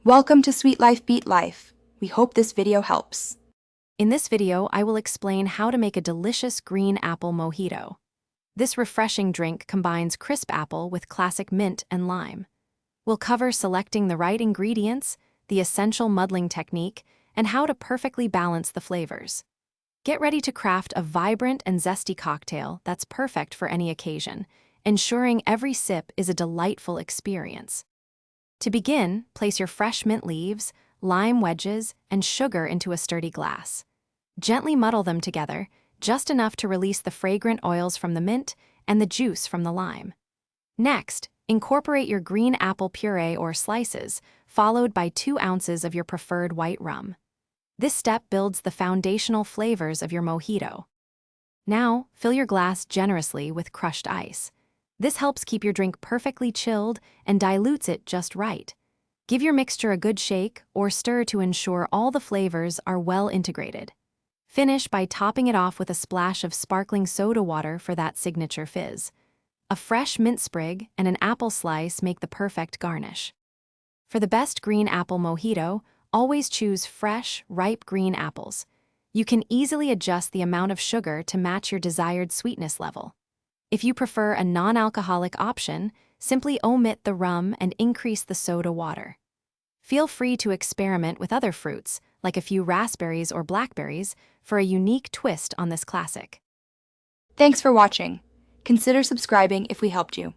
Welcome to Sweet Life Beat Life. We hope this video helps. In this video, I will explain how to make a delicious green apple mojito. This refreshing drink combines crisp apple with classic mint and lime. We'll cover selecting the right ingredients, the essential muddling technique, and how to perfectly balance the flavors. Get ready to craft a vibrant and zesty cocktail that's perfect for any occasion, ensuring every sip is a delightful experience. To begin, place your fresh mint leaves, lime wedges, and sugar into a sturdy glass. Gently muddle them together, just enough to release the fragrant oils from the mint and the juice from the lime. Next, incorporate your green apple puree or slices, followed by 2 ounces of your preferred white rum. This step builds the foundational flavors of your mojito. Now, fill your glass generously with crushed ice. This helps keep your drink perfectly chilled and dilutes it just right. Give your mixture a good shake or stir to ensure all the flavors are well integrated. Finish by topping it off with a splash of sparkling soda water for that signature fizz. A fresh mint sprig and an apple slice make the perfect garnish. For the best green apple mojito, always choose fresh, ripe green apples. You can easily adjust the amount of sugar to match your desired sweetness level. If you prefer a non-alcoholic option, simply omit the rum and increase the soda water. Feel free to experiment with other fruits, like a few raspberries or blackberries, for a unique twist on this classic. Thanks for watching. Consider subscribing if we helped you.